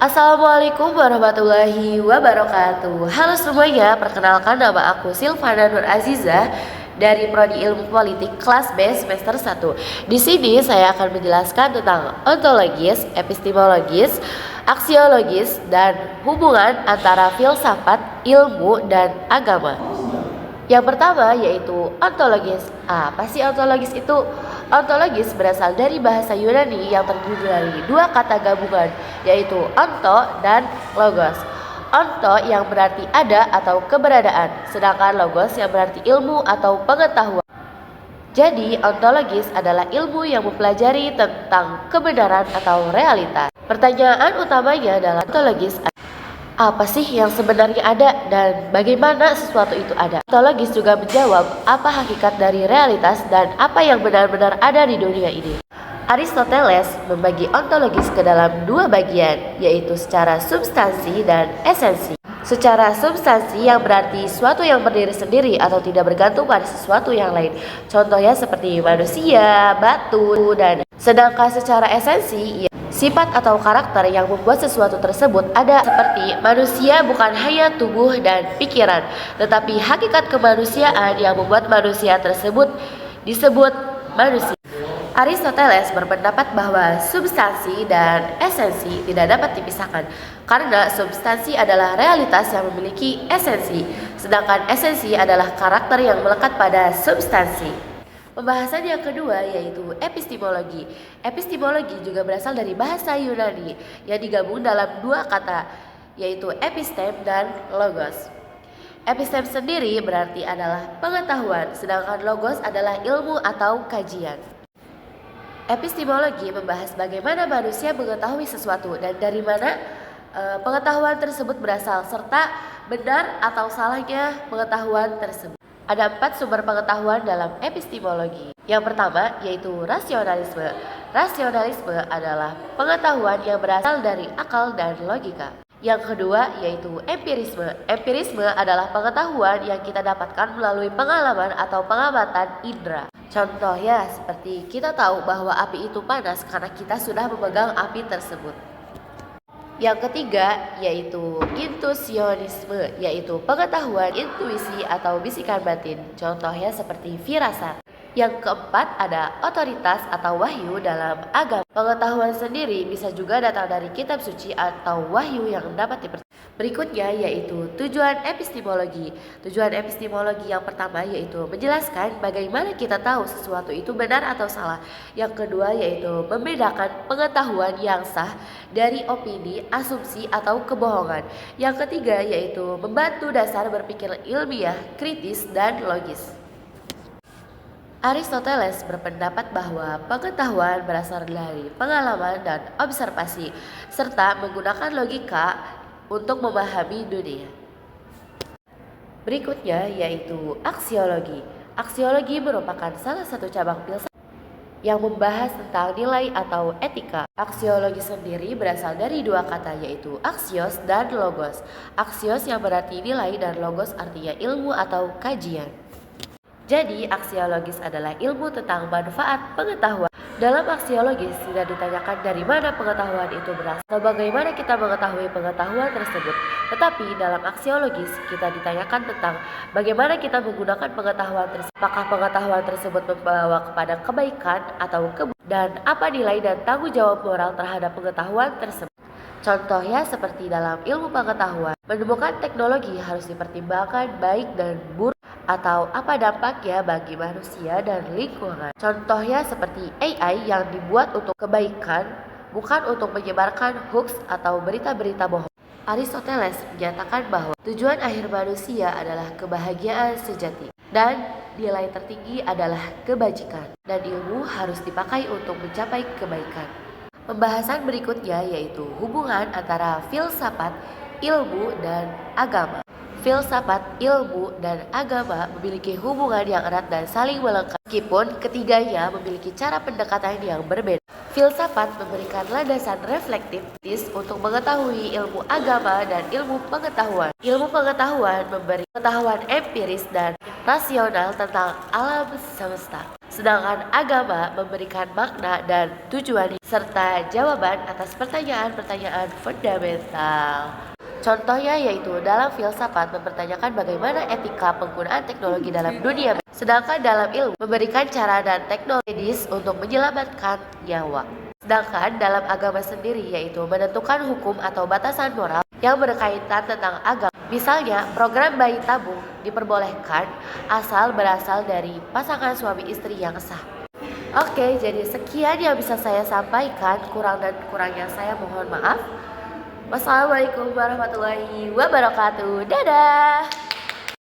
Assalamualaikum warahmatullahi wabarakatuh. Halo semuanya, perkenalkan nama aku Silvana Nur Azizah dari Prodi Ilmu Politik kelas B semester 1. Di sini saya akan menjelaskan tentang ontologis, epistemologis, aksiologis, dan hubungan antara filsafat, ilmu, dan agama. Yang pertama yaitu ontologis. Apa sih ontologis itu? Ontologis berasal dari bahasa Yunani yang terdiri dari dua kata gabungan, yaitu onto dan logos. Onto yang berarti ada atau keberadaan, sedangkan logos yang berarti ilmu atau pengetahuan. Jadi, ontologis adalah ilmu yang mempelajari tentang kebenaran atau realitas. Pertanyaan utamanya adalah ontologis apa sih yang sebenarnya ada dan bagaimana sesuatu itu ada? Ontologis juga menjawab apa hakikat dari realitas dan apa yang benar-benar ada di dunia ini. Aristoteles membagi ontologis ke dalam dua bagian, yaitu secara substansi dan esensi. Secara substansi yang berarti suatu yang berdiri sendiri atau tidak bergantung pada sesuatu yang lain. Contohnya seperti manusia, batu, dan sedangkan secara esensi sifat atau karakter yang membuat sesuatu tersebut ada, seperti manusia bukan hanya tubuh dan pikiran, tetapi hakikat kemanusiaan yang membuat manusia tersebut disebut manusia. Aristoteles berpendapat bahwa substansi dan esensi tidak dapat dipisahkan karena substansi adalah realitas yang memiliki esensi, sedangkan esensi adalah karakter yang melekat pada substansi. Pembahasan yang kedua yaitu epistemologi. Epistemologi juga berasal dari bahasa Yunani yang digabung dalam dua kata, yaitu epistem dan logos. Epistem sendiri berarti adalah pengetahuan, sedangkan logos adalah ilmu atau kajian. Epistemologi membahas bagaimana manusia mengetahui sesuatu dan dari mana pengetahuan tersebut berasal, serta benar atau salahnya pengetahuan tersebut. Ada 4 sumber pengetahuan dalam epistemologi. Yang pertama yaitu rasionalisme. Rasionalisme adalah pengetahuan yang berasal dari akal dan logika. Yang kedua yaitu empirisme. Empirisme adalah pengetahuan yang kita dapatkan melalui pengalaman atau pengamatan indera. Contohnya seperti kita tahu bahwa api itu panas karena kita sudah memegang api tersebut. Yang ketiga yaitu intuisionisme, yaitu pengetahuan intuisi atau bisikan batin. Contohnya seperti firasat. Yang keempat ada otoritas atau wahyu dalam agama. Pengetahuan sendiri bisa juga datang dari kitab suci atau wahyu yang dapat dipercaya. Berikutnya yaitu tujuan epistemologi. Tujuan epistemologi yang pertama yaitu menjelaskan bagaimana kita tahu sesuatu itu benar atau salah. Yang kedua yaitu membedakan pengetahuan yang sah dari opini, asumsi, atau kebohongan. Yang ketiga yaitu membantu dasar berpikir ilmiah, kritis, dan logis. Aristoteles berpendapat bahwa pengetahuan berasal dari pengalaman dan observasi, serta menggunakan logika untuk memahami dunia. Berikutnya yaitu aksiologi. Aksiologi merupakan salah satu cabang filsafat yang membahas tentang nilai atau etika. Aksiologi sendiri berasal dari dua kata yaitu aksios dan logos. Aksios yang berarti nilai dan logos artinya ilmu atau kajian. Jadi, aksiologis adalah ilmu tentang manfaat pengetahuan. Dalam aksiologis tidak ditanyakan dari mana pengetahuan itu berasal atau bagaimana kita mengetahui pengetahuan tersebut. Tetapi dalam aksiologis kita ditanyakan tentang bagaimana kita menggunakan pengetahuan tersebut. Apakah pengetahuan tersebut membawa kepada kebaikan atau keburukan, dan apa nilai dan tanggung jawab moral terhadap pengetahuan tersebut. Contohnya seperti dalam ilmu pengetahuan, menemukan teknologi harus dipertimbangkan baik dan buruk atau apa dampaknya bagi manusia dan lingkungan. Contohnya seperti AI yang dibuat untuk kebaikan, bukan untuk menyebarkan hoax atau berita-berita bohong. Aristoteles menyatakan bahwa tujuan akhir manusia adalah kebahagiaan sejati dan nilai tertinggi adalah kebajikan, dan ilmu harus dipakai untuk mencapai kebaikan. Pembahasan berikutnya yaitu hubungan antara filsafat, ilmu, dan agama. Filsafat, ilmu, dan agama memiliki hubungan yang erat dan saling melengkapi, meskipun ketiganya memiliki cara pendekatan yang berbeda. Filsafat memberikan landasan reflektif untuk mengetahui ilmu agama dan ilmu pengetahuan. Ilmu pengetahuan memberi pengetahuan empiris dan rasional tentang alam semesta. Sedangkan agama memberikan makna dan tujuan serta jawaban atas pertanyaan-pertanyaan fundamental. Contohnya yaitu dalam filsafat mempertanyakan bagaimana etika penggunaan teknologi dalam dunia, sedangkan dalam ilmu memberikan cara dan teknologis untuk menyelamatkan nyawa. Sedangkan dalam agama sendiri yaitu menentukan hukum atau batasan moral yang berkaitan tentang agama. Misalnya, program bayi tabung diperbolehkan asal berasal dari pasangan suami istri yang sah. Oke, jadi sekian yang bisa saya sampaikan. Kurang dan kurangnya saya mohon maaf. Wassalamualaikum warahmatullahi wabarakatuh. Dadah.